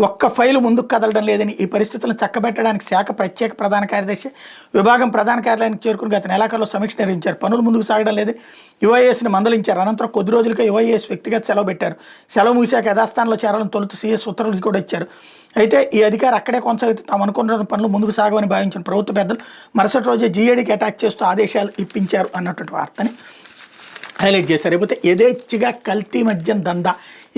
ఒక్క ఫైలు ముందుకు కదలడం లేదని, ఈ పరిస్థితులను చక్కబెట్టడానికి శాఖ ప్రత్యేక ప్రధాన కార్యదర్శి విభాగం ప్రధాన కార్యాలయానికి చేరుకుని గత నెలాఖరులో సమీక్ష నిర్వహించారు. పనులు ముందుకు సాగడం లేదు. యుఐఏఎస్ని మందలించారు. అనంతరం కొద్ది రోజులుగా యుఐఏఎస్ వ్యక్తిగత సెలవు పెట్టారు. సెలవు ముగిశాక యథాస్థానంలో చేరాలని తొలుత సీఎస్ ఉత్తర్వులు కూడా ఇచ్చారు. అయితే ఈ అధికారి అక్కడే కొనసాగితే తాము అనుకున్న పనులు ముందుకు సాగమని భావించిన ప్రభుత్వ పెద్దలు మరుసటి రోజే జీఏడీకి అటాచ్ చేస్తూ ఆదేశాలు ఇప్పించారు అన్నటువంటి వార్తని హైలైట్ చేశారు. లేకపోతే యథేచ్ఛగా కల్తీ మద్యం దందా.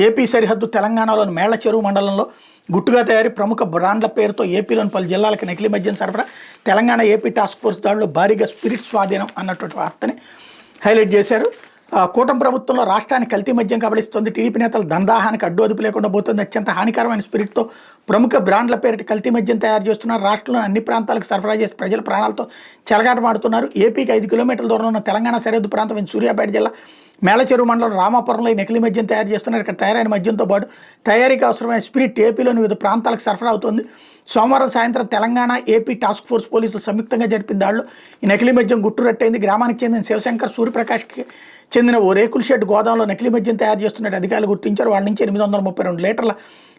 ఏపీ సరిహద్దు తెలంగాణలోని మేళ్ల చెరువు మండలంలో గుట్టుగా తయారీ ప్రముఖ బ్రాండ్ల పేరుతో ఏపీలోని పలు జిల్లాలకు నకిలీ మద్యం సరఫరా. తెలంగాణ ఏపీ టాస్క్ ఫోర్స్ దాడిలో భారీగా స్పిరిట్ స్వాధీనం అన్నటువంటి వార్తని హైలైట్ చేశారు. కూటమి ప్రభుత్వంలో రాష్ట్రానికి కల్తీ మద్యం కబళిస్తుంది. టీడీపీ నేతలు దందాహానికి అడ్డు అదుపు లేకుండా పోతుంది. అత్యంత హానికరమైన స్పిరిట్తో ప్రముఖ బ్రాండ్ల పేరిట కల్తీ మద్యం తయారు చేస్తున్నారు. రాష్ట్రంలోని అన్ని ప్రాంతాలకు సరఫరా చేసి ప్రజల ప్రాణాలతో చెలగాటమాడుతున్నారు. ఏపీకి 5 కిలోమీటర్ల దూరంలో ఉన్న తెలంగాణ సరిహద్దు ప్రాంతం సూర్యాపేట జిల్లా మేళచెరువు మండలం రామాపురంలో ఈ నకిలీ మద్యం తయారు చేస్తున్నారు. ఇక్కడ తయారైన మద్యంతో పాటు తయారీకి అవసరమైన స్పిరిట్ ఏపీలోని వివిధ ప్రాంతాలకు సరఫరా అవుతుంది. సోమవారం సాయంత్రం తెలంగాణ ఏపీ టాస్క్ ఫోర్స్ పోలీసులు సంయుక్తంగా జరిపిన దాడిలో ఈ నకిలీ మద్యం గుట్టురట్టయింది. గ్రామానికి చెందిన శివశంకర్ సూర్యప్రకాష్కి చెందిన ఓ రేకుల షెడ్ గోదాంలో నకిలీ మద్యం తయారు చేస్తున్నట్టు అధికారులు గుర్తించారు. వాళ్ళ నుంచి 832 లీటర్ల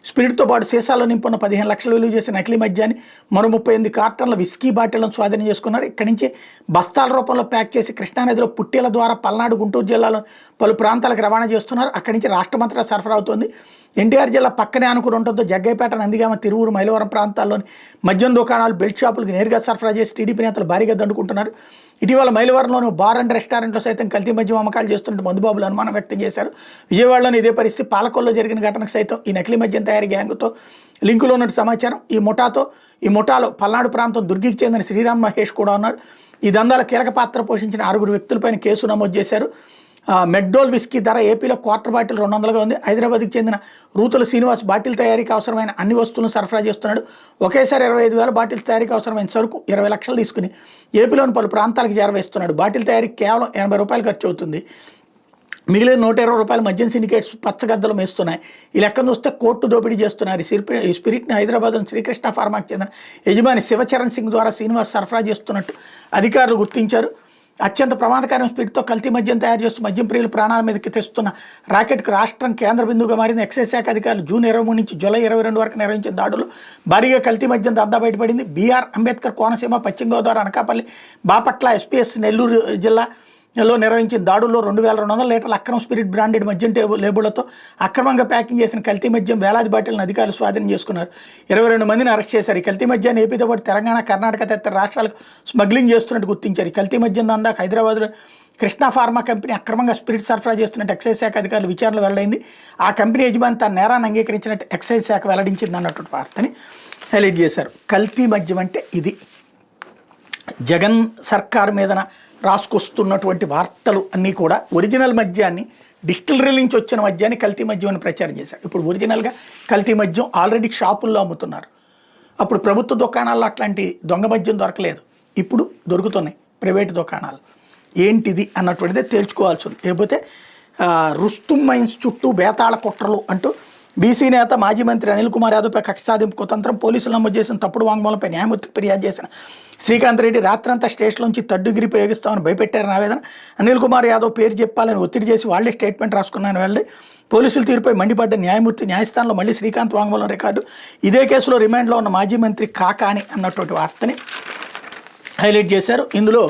స్పిరిట్తో పాటు సీసాలో నింపున్న 15 లక్షలు విలువ చేసే నకిలీ మద్యాన్ని మరో 38 కార్టన్ల విస్కీ బాటిళ్లను స్వాధీనం చేసుకున్నారు. ఇక్కడి నుంచి బస్తాల రూపంలో ప్యాక్ చేసి కృష్ణానదిలో పుట్టేల ద్వారా పల్నాడు, గుంటూరు జిల్లాలో పలు ప్రాంతాలకు రవాణా చేస్తున్నారు. అక్కడి నుంచి రాష్ట్రమంతటా సరఫరా అవుతుంది. ఎన్టీఆర్ జిల్లా పక్కనే అనుకుని ఉండడంతో జగ్గైపేట, నందిగామ, తిరువురు, మైలవరం ప్రాంతాల్లోని మద్యం దుకాణాలు, బెల్ట్ షాపులకు నేరుగా సరఫరా చేసి టీడీపీ నేతలు భారీగా దండుకుంటున్నారు. ఇటీవల మైలవరంలోని బార్ అండ్ రెస్టారెంట్లో సైతం కల్తీ మద్యం అమ్మకాలు చేస్తున్నట్టు మందుబాబులు అనుమానం వ్యక్తం చేశారు. విజయవాడలోని ఇదే పరిస్థితి. పాలకొల్లో జరిగిన ఘటనకు సైతం ఈ నకిలీ మద్యం తయారీ గ్యాంగ్తో లింకులో ఉన్నట్టు సమాచారం. ఈ ముఠాలో పల్నాడు ప్రాంతం దుర్గికి చెందిన శ్రీరామ్ మహేష్ కూడా ఉన్నారు. ఈ దందాలో కీలక పాత్ర పోషించిన 6 వ్యక్తులపైన కేసు నమోదు చేశారు. మెక్డోల్ విస్కీ ధర ఏపీలో క్వార్టర్ బాటిల్ 200గా ఉంది. హైదరాబాద్కి చెందిన రూతుల శ్రీనివాస్ బాటిల్ తయారీకి అవసరమైన అన్ని వస్తువులను సరఫరా చేస్తున్నాడు. ఒకేసారి 25,000 బాటిల్ తయారీకి అవసరమైన సరుకు 20 లక్షలు తీసుకుని ఏపీలోని పలు ప్రాంతాలకు చేరవేస్తున్నాడు. బాటిల్ తయారీకి కేవలం 80 రూపాయలు ఖర్చు అవుతుంది. మిగిలిన 120 రూపాయల మద్యం సిండికేట్స్ పచ్చగద్దలు మేస్తున్నాయి. ఈ లెక్కను చూస్తే కోర్టు దోపిడీ చేస్తున్నారు. ఈ స్పిరిట్ని హైదరాబాద్లోని శ్రీకృష్ణ ఫార్మాకి చెందిన యజమాని శివచరణ్ సింగ్ ద్వారా శ్రీనివాస్ సరఫరా చేస్తున్నట్టు అధికారులు గుర్తించారు. అత్యంత ప్రమాదకరమైన స్పిరిట్తో కల్తీ మద్యం తయారు చేస్తూ మద్యం ప్రియులు ప్రాణాల మీదకి తెస్తున్న రాకెట్కు రాష్ట్రం కేంద్ర బిందువుగా మారింది. ఎక్సైజ్ శాఖ అధికారులు జూన్ 23 నుంచి జూలై 22 వరకు నిర్వహించిన దాడులు భారీగా కల్తీ మద్యం దందా బయటపడింది. బీఆర్ అంబేద్కర్, కోనసీమ, పశ్చిమ గోదావరి, అనకాపల్లి, బాపట్ల, ఎస్పీఎస్ నెల్లూరు జిల్లా, లో నిర్వహించిన దాడుల్లో 2200 లీటర్ల అక్రమ స్పిరిట్ బ్రాండెడ్ మద్యం లేబుళ్లతో అక్రమంగా ప్యాకింగ్ చేసిన కల్తీ మద్యం వేలాది బాటిల్ని అధికారులు స్వాధీనం చేసుకున్నారు. 22 మందిని అరెస్ట్ చేశారు. ఈ కల్తీ మద్యాన్ని ఏపీతో పాటు తెలంగాణ, కర్ణాటక తదితర రాష్ట్రాలకు స్మగ్లింగ్ చేస్తున్నట్టు గుర్తించారు. ఈ కల్తీ మద్యం దందాకు హైదరాబాద్లో కృష్ణా ఫార్మా కంపెనీ అక్రమంగా స్పిరిట్ సరఫరా చేస్తున్నట్టు ఎక్సైజ్ శాఖ అధికారులు విచారణలో వెల్లడైంది. ఆ కంపెనీ యజమాని తన నేరాన్ని అంగీకరించినట్టు ఎక్సైజ్ శాఖ వెల్లడించింది అన్నటువంటి వార్తని హైలైట్ చేశారు. కల్తీ మద్యం అంటే ఇది. జగన్ సర్కార్ మీదన రాసుకొస్తున్నటువంటి వార్తలు అన్నీ కూడా ఒరిజినల్ మద్యాన్ని, డిస్టిలరీ నుంచి వచ్చిన మద్యాన్ని కల్తీ మద్యం అని ప్రచారం చేశారు. ఇప్పుడు ఒరిజినల్గా కల్తీ మద్యం ఆల్రెడీ షాపుల్లో అమ్ముతున్నారు. అప్పుడు ప్రభుత్వ దుకాణాల్లో అట్లాంటి దొంగ మద్యం దొరకలేదు, ఇప్పుడు దొరుకుతున్నాయి ప్రైవేటు దుకాణాలు. ఏంటిది అన్నటువంటిదే తేల్చుకోవాల్సి ఉంది. లేకపోతే రుస్తుం మైన్స్ చుట్టూ బేతాళ కుట్రలు అంటూ బీసీ నేత మాజీ మంత్రి అనిల్ కుమార్ యాదవ్పై కక్ష సాధింపు కుతంత్రం, పోలీసులు నమోదు చేసిన తప్పుడు వాంగ్మూలంపై న్యాయమూర్తికి ఫిర్యాదు చేసిన శ్రీకాంత్ రెడ్డి రాత్రంతా స్టేషన్లోంచి థర్డ్-డిగ్రీ ప్రయోగిస్తామని భయపెట్టారని ఆవేదన. అనిల్ కుమార్ యాదవ్ పేరు చెప్పాలని ఒత్తిడి చేసి వాళ్లే స్టేట్మెంట్ రాసుకున్నాను వెళ్ళి పోలీసుల తీరుపై మండిపడ్డ న్యాయమూర్తి న్యాయస్థానంలో మళ్ళీ శ్రీకాంత్ వాంగ్మూలం రికార్డు. ఇదే కేసులో రిమాండ్లో ఉన్న మాజీ మంత్రి కాకాని అన్నటువంటి వార్తని హైలైట్ చేశారు. ఇందులో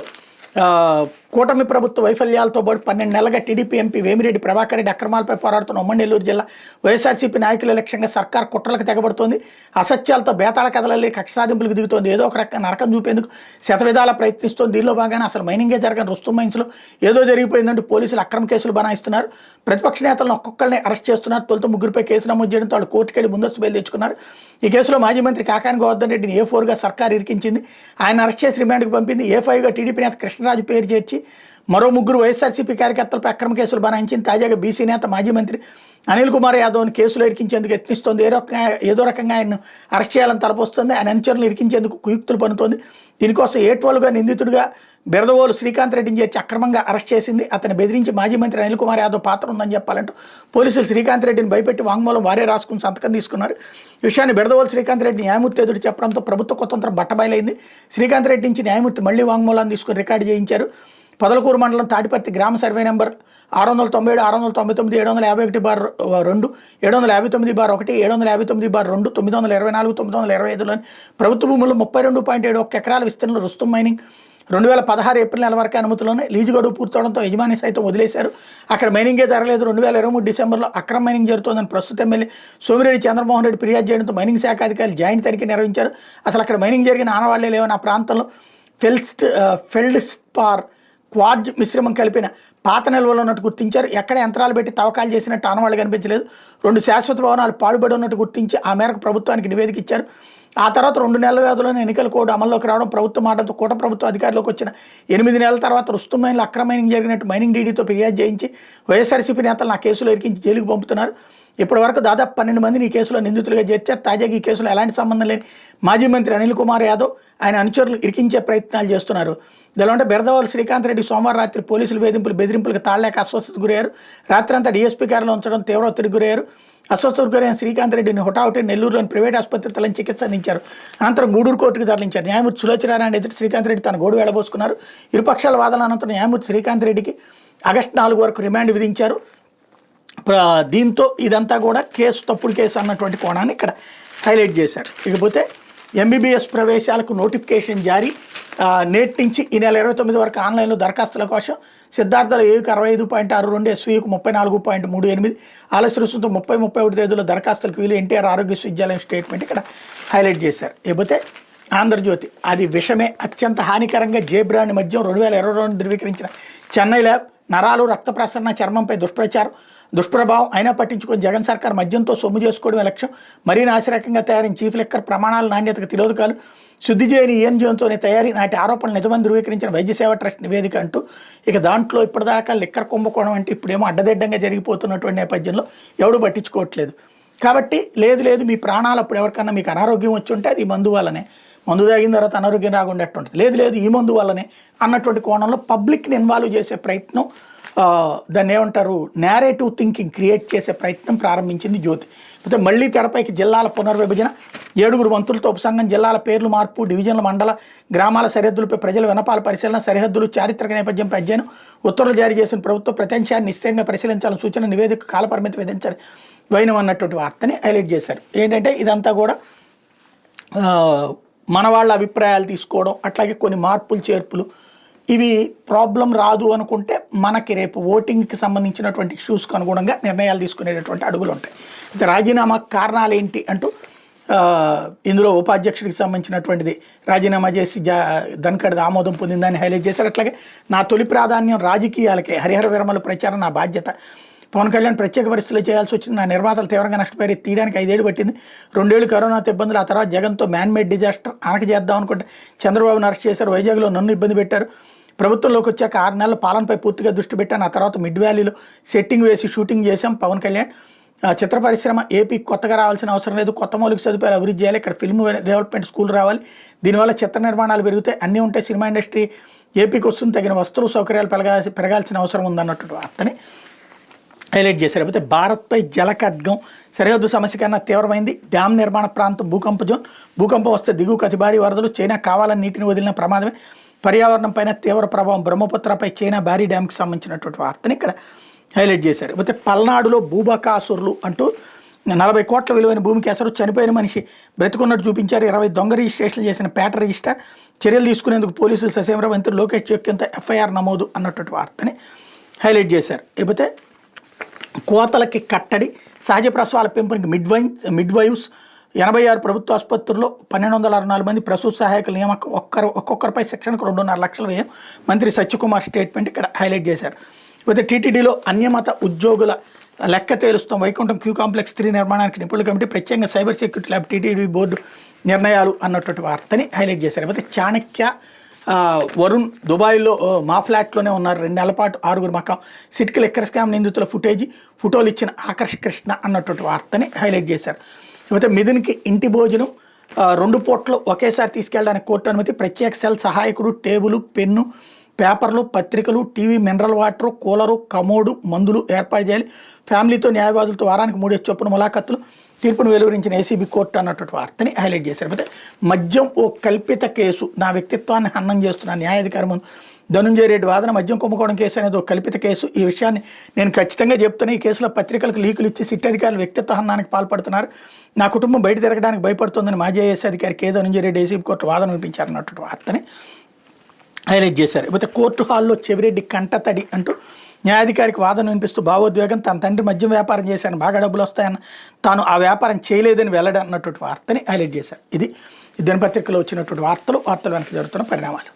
కూటమి ప్రభుత్వ వైఫల్యాలతో పాటు 12 నెలలుగా టీడీపీ ఎంపీ వేమిరెడ్డి ప్రభాకర్ రెడ్డి అక్రమాలపై పోరాడుతున్న ఉమ్మడి నెల్లూరు జిల్లా వైఎస్ఆర్సీపీ నాయకుల లక్ష్యంగా సర్కార్ కుట్రలకు తెగబడుతోంది. అసత్యాలతో బేతాళ కథలల్లి కక్ష సాధింపులకు దిగుతోంది. ఏదో ఒక రకంగా నరకం చూపేందుకు శతవిధాలా ప్రయత్నిస్తోంది. దీనిలో భాగంగా అసలు మైనింగే జరగని రుస్తుం మైన్స్లో ఏదో జరిగిపోయిందంటూ పోలీసులు అక్రమ కేసులు బనాయిస్తున్నారు. ప్రతిపక్ష నేతలను ఒక్కొక్కరిని అరెస్ట్ చేస్తున్నారు. తొలుత 3 కేసు నమోదు చేయడంతో వాళ్ళు కోర్టుకెళ్లి ముందస్తు బయలు తెచ్చుకున్నారు. ఈ కేసులో మాజీ మంత్రి కాకాని గోవర్ధన్ రెడ్డిని A4గా సర్కార్ ఇరికించింది. ఆయన అరెస్ట్ చేసి రిమాండ్కి పంపింది. A5గా టీడీపీ నేత కృష్ణరాజు పేరు చేర్చి మరో 3 వైఎస్ఆర్సీపీ కార్యకర్తలపై అక్రమ కేసులు బనాయించింది. తాజాగా బీసీ నేత మాజీ మంత్రి అనిల్ కుమార్ యాదవ్ని కేసులో ఇరికించేందుకు యత్నిస్తోంది. ఏదో రకంగా ఆయన్ను అరెస్ట్ చేయాలని తలపొస్తుంది. ఆయన అనుచరులను ఇరికించేందుకు కుయుక్తులు పన్నుతోంది. దీనికోసం A12గా నిందితుడిగా బెరదవోలు శ్రీకాంత్ రెడ్డిని చేర్చి అక్రమంగా అరెస్ట్ చేసింది. అతను బెదిరించి మాజీ మంత్రి అనిల్ కుమార్ యాదవ్ పాత్ర ఉందని చెప్పాలంటూ పోలీసులు శ్రీకాంత్ రెడ్డిని భయపెట్టి వాంగ్మూలం వారే రాసుకుని సంతకం తీసుకున్నారు. ఈ విషయాన్ని బెరదవోలు శ్రీకాంత్ రెడ్డి న్యాయమూర్తి ఎదురు చెప్పడంతో ప్రభుత్వ కుతంత్రం బట్టబయలైంది. శ్రీకాంత్ రెడ్డి నుంచి న్యాయమూర్తి మళ్లీ వాంగ్మూలాన్ని తీసుకుని రికార్డు చేయించారు. పొదలకూరు మండలం తాటిపర్తి గ్రామ సర్వే నెంబర్ 697, 699, 751/2, 759/1, 759/2, 924, 925లోని ప్రభుత్వ భూములు 32.71 ఎకరాల విస్తీర్ణంలో రుస్తుం మైనింగ్ 2016 ఏప్రిల్ నెల వరకు అనుమతిలోనే లీజు గడువు పూర్తవడంతో యజమాని సైతం వదిలేశారు. అక్కడ మైనింగే జరగలేదు. 2023 డిసెంబర్లో అక్రమ మైనింగ్ జరుగుతోందని ప్రస్తుత ఎమ్మెల్యే సోమిరెడ్డి చంద్రమోహన్ రెడ్డి ఫిర్యాదు చేయడంతో మైనింగ్ శాఖ అధికారులు జాయింట్ తనిఖీ నిర్వహించారు. అసలు అక్కడ మైనింగ్ జరిగిన ఆనవాళ్లే లేవని ఆ ప్రాంతంలో ఫెల్డ్స్పార్ క్వార్జ్ మిశ్రమం కలిపిన పాత నిల్వలో ఉన్నట్టు గుర్తించారు. ఎక్కడ యంత్రాలు పెట్టి తవ్వకాలు చేసినట్టు ఆనవాళ్ళు కనిపించలేదు. 2 శాశ్వత భవనాలు పాడుబడి ఉన్నట్టు గుర్తించి ఆ మేరకు ప్రభుత్వానికి నివేదిక ఇచ్చారు. ఆ తర్వాత 2 నెలల వ్యవధిలోనే ఎన్నికల కోడ్ అమల్లోకి రావడం, ప్రభుత్వం మాటలతో కూట ప్రభుత్వ అధికారులకు వచ్చిన 8 నెలల తర్వాత రుస్తుం మైన్లో అక్రమ మైనింగ్ జరిగినట్టు మైనింగ్ డీడీతో ఫిర్యాదు చేయించి వైఎస్ఆర్సీపీ నేతలను ఆ కేసులో ఇరికించి జైలుకు పంపుతున్నారు. ఇప్పటి వరకు దాదాపు 12 మందిని ఈ కేసులో నిందితులుగా చేర్చారు. తాజాగా ఈ కేసులో ఎలాంటి సంబంధం లేని మాజీ మంత్రి అనిల్ కుమార్ యాదవ్ ఆయన అనుచరులు ఇరికించే ప్రయత్నాలు చేస్తున్నారు. ఇదిలో బెరదవోలు శ్రీకాంత్ రెడ్డి సోమవారం రాత్రి పోలీసులు బెదిరింపులకు తాళలేక అస్వస్థతకు గురయ్యారు. రాత్రంతా డీఎస్పీ కార్యాలయంలో ఉంచడం తీవ్ర ఒత్తిడికి గురయ్యారు. అస్వస్థతకు గురైన శ్రీకాంత్ రెడ్డిని హుటాహుటి నెల్లూరులోని ప్రైవేట్ ఆసుపత్రిలో చికిత్స అందించారు. అనంతరం గూడూరు కోర్టుకు తరలించారు. న్యాయమూర్తి సులోచనారాయణ ఎదుటి శ్రీకాంత్ రెడ్డి తన గోడు వెళ్ళబోసుకున్నారు. ఇరుపక్షాల వాదన అనంతరం న్యాయమూర్తి శ్రీకాంత్ రెడ్డికి ఆగస్టు 4 వరకు రిమాండ్ విధించారు. దీంతో ఇదంతా కూడా తప్పుడు కేసు అన్నటువంటి కోణాన్ని ఇక్కడ హైలైట్ చేశారు. ఇకపోతే ఎంబీబీఎస్ ప్రవేశాలకు నోటిఫికేషన్ జారీ. నేటి నుంచి ఈ నెల 29 వరకు ఆన్లైన్లో దరఖాస్తుల కోసం సిద్ధార్థలో ఏకి 65.62, ఎస్వీకి 34.38, ఆలస్య రుసుముతో 30-31 తేదీలో దరఖాస్తులకు వీలు. ఎన్టీఆర్ ఆరోగ్య విశ్వవిద్యాలయం స్టేట్మెంట్ ఇక్కడ హైలైట్ చేశారు. ఇకపోతే ఆంధ్రజ్యోతి అది విషమే అత్యంత హానికరంగా జేబ్రాండ్ మద్యం 2022 ధృవీకరించిన చెన్నై ల్యాబ్. నరాలు, రక్త ప్రసరణ, చర్మంపై దుష్ప్రభావం అయినా పట్టించుకొని జగన్ సర్కార్ మద్యంతో సొమ్ము చేసుకోవడమే లక్ష్యం. మరీ నాసిరకంగా తయారైన చీఫ్ లిక్కర్ ప్రమాణాల నాణ్యతకు తిరోధకాలు, శుద్ధి చేయని ఈఎన్జిఓతోనే తయారీ, నాటి ఆరోపణలు నిజమని ధృవీకరించిన వైద్య సేవా ట్రస్ట్ నివేదిక అంటూ ఇక దాంట్లో ఇప్పటిదాకా లిక్కర్ కుంభకోణం అంటే ఇప్పుడేమో అడ్డదిడ్డంగా జరిగిపోతున్నటువంటి నేపథ్యంలో ఎవడు పట్టించుకోవట్లేదు. కాబట్టి లేదు మీ ప్రాణాలు అప్పుడు ఎవరికన్నా మీకు అనారోగ్యం వచ్చి ఉంటే అది మందు వల్లనే, మందు తాగిన తర్వాత అనారోగ్యం రాకుండా ఉంటుంది, లేదు ఈ మందు వల్లనే అన్నటువంటి కోణంలో పబ్లిక్ని ఇన్వాల్వ్ చేసే ప్రయత్నం, దాన్ని ఏమంటారు నేరేటివ్ థింకింగ్ క్రియేట్ చేసే ప్రయత్నం ప్రారంభించింది జ్యోతి. అయితే మళ్ళీ తెరపైకి జిల్లాల పునర్విభజన, 7 మంత్రులతో ఉపసంఘం, జిల్లాల పేర్లు మార్పు, డివిజన్ల, మండల, గ్రామాల సరిహద్దులపై ప్రజల వినపాల పరిశీలన, సరిహద్దులు చారిత్రక నేపథ్యంపై అధ్యయనం, ఉత్తర్వులు జారీ చేసిన ప్రభుత్వం ప్రత్యక్షాన్ని నిశ్చయంగా పరిశీలించాలని సూచన, నివేదిక కాలపరిమితి విధించాలి వైనం అన్నటువంటి వార్తని హైలైట్ చేశారు. ఏంటంటే ఇదంతా కూడా మన వాళ్ళ అభిప్రాయాలు తీసుకోవడం, అట్లాగే కొన్ని మార్పులు చేర్పులు ఇవి ప్రాబ్లం రాదు అనుకుంటే మనకి రేపు ఓటింగ్కి సంబంధించినటువంటి ఇష్యూస్కి అనుగుణంగా నిర్ణయాలు తీసుకునేటటువంటి అడుగులు ఉంటాయి. అయితే రాజీనామా కారణాలు ఏంటి అంటూ ఇందులో ఉపాధ్యక్షుడికి సంబంధించినటువంటిది రాజీనామా చేసి ధన్ఖడ్ ఆమోదం పొందిందని హైలైట్ చేశారు. అట్లాగే నా తొలి ప్రాధాన్యం రాజకీయాలకే, హరిహర విరమల ప్రచారం నా బాధ్యత, పవన్ కళ్యాణ్ ప్రత్యేక పరిస్థితులు చేయాల్సి వచ్చింది, నా నిర్మాతలు తీవ్రంగా నష్టపోయి తీయడానికి 5 ఏళ్ళు పట్టింది, 2 ఏళ్ళు కరోనాతో ఇబ్బందులు, ఆ తర్వాత జగన్తో మ్యాన్మేడ్ డిజాస్టర్ ఆనక చేద్దాం అనుకుంటే చంద్రబాబును అరెస్ట్ చేశారు, వైజాగ్లో నన్ను ఇబ్బంది పెట్టారు, ప్రభుత్వంలోకి వచ్చాక 6 నెలల పాలనపై పూర్తిగా దృష్టి పెట్టాను, ఆ తర్వాత మిడ్ వ్యాలీలో సెట్టింగ్ వేసి షూటింగ్ చేశాం, పవన్ కళ్యాణ్ చిత్ర పరిశ్రమ ఏపీ కొత్తగా రావాల్సిన అవసరం లేదు, కొత్త మౌలిక సదుపాయాలు అభివృద్ధి చేయాలి, ఇక్కడ ఫిల్మ్ డెవలప్మెంట్ స్కూల్ రావాలి, దీనివల్ల చిత్ర నిర్మాణాలు పెరుగుతాయి, అన్నీ ఉంటాయి, సినిమా ఇండస్ట్రీ ఏపీకి వస్తుంది, తగిన వస్తువులు సౌకర్యాలు పెరగాల్సిన అవసరం ఉందన్నట్టు వార్తని హైలైట్ చేశారు. అయితే భారత్పై జలఖడ్గం, సరిహద్దు సమస్య కన్నా తీవ్రమైంది, డ్యామ్ నిర్మాణ ప్రాంతం భూకంప జోన్, భూకంపం వస్తే దిగువకు అతి భారీ వరదలు, చైనా కావాలని నీటిని వదిలిన ప్రమాదమే, పర్యావరణం పైన తీవ్ర ప్రభావం, బ్రహ్మపుత్రపై చైనా భారీ డ్యామ్కి సంబంధించినటువంటి వార్తని ఇక్కడ హైలైట్ చేశారు. అయితే పల్నాడులో భూబకాసురులు అంటూ 40 కోట్ల విలువైన భూమికి అసలు చనిపోయిన మనిషి బ్రతుకున్నట్టు చూపించారు, 20 దొంగ రిజిస్ట్రేషన్లు చేసిన పేట రిజిస్టర్, చర్యలు తీసుకునేందుకు పోలీసులు ససేమరా, మంత్రి లోకేష్ జోక్యంత FIR నమోదు అన్నటువంటి వార్తని హైలైట్ చేశారు. లేకపోతే కోతలకి కట్టడి, సహజ ప్రసవాల పెంపునికి మిడ్వైవ్స్, 86 ప్రభుత్వ ఆసుపత్రుల్లో 1264 మంది ప్రసూతి సహాయకుల నియామకం, ఒక్కొక్కరిపై శిక్షణకు 2.5 లక్షల వ్యయం, మంత్రి సత్యకుమార్ స్టేట్మెంట్ ఇక్కడ హైలైట్ చేశారు. అయితే టీటీడీలో అన్యమత ఉద్యోగుల లెక్క తేలుస్తాం, వైకుంఠం క్యూ కాంప్లెక్స్ 3 నిర్మాణానికి నిపుణుల కమిటీ, ప్రత్యేకంగా cyber security lab, TTD board నిర్ణయాలు అన్నటువంటి వార్తని హైలైట్ చేశారు. అయితే చాణక్య వరుణ్ దుబాయ్లో మా ఫ్లాట్లోనే ఉన్నారు, 2 నెలల పాటు 6గురు మకాం, సిట్కి లిక్కర్ స్కామ్ నిందితుల ఫోటోలు ఇచ్చిన ఆకర్ష్ కృష్ణ అన్నటువంటి వార్తని హైలైట్ చేశారు. అయితే మిథున్కి ఇంటి భోజనం 2 పూటలు ఒకేసారి తీసుకెళ్ళడానికి కోర్టు అనుమతి, ప్రత్యేక సెల్ సహాయకుడు, టేబుల్, పెన్ను, పేపర్లు, పత్రికలు, TV, mineral water, cooler, commode, మందులు ఏర్పాటు చేయాలి, ఫ్యామిలీతో న్యాయవాదులతో వారానికి 3 చొప్పున ములాఖతులు, తీర్పును వెలువరించిన ఏసీబీ కోర్టు అన్నటువంటి వార్తని హైలైట్ చేశారు. అయితే మద్యం ఓ కల్పిత కేసు, నా వ్యక్తిత్వాన్ని హననం చేస్తున్న న్యాయాధికారి ముందు ధనుంజయ రెడ్డి వాదన, మద్యం కుంభకోణం కేసు అనేది ఒక కల్పిత కేసు, ఈ విషయాన్ని నేను ఖచ్చితంగా చెప్తున్నా, ఈ కేసులో పత్రికలకు లీకులు ఇచ్చి సిట్ అధికారులు వ్యక్తిత్వ హననానికి పాల్పడుతున్నారు, నా కుటుంబం బయట తిరగడానికి భయపడుతుందని మాజీ ఐఏఎస్ అధికారి కే ధనుంజయ రెడ్డి ఏసీబీ కోర్టు వాదన వినిపించారన్నటువంటి వార్తని హైలైట్ చేశారు. అయితే కోర్టు హాల్లో చెవిరెడ్డి కంటతడి అంటూ న్యాయాధికారికి వాదన వినిపిస్తూ భావోద్వేగం, తన తండ్రి మద్యం వ్యాపారం చేశాను, బాగా డబ్బులు వస్తాయన్న, తాను ఆ వ్యాపారం చేయలేదని వెల్లడి అన్నటువంటి వార్తని హైలైట్ చేశారు. ఇది దినపత్రికలో వచ్చినటువంటి వార్తలు వెనక జరుగుతున్న పరిణామాలు.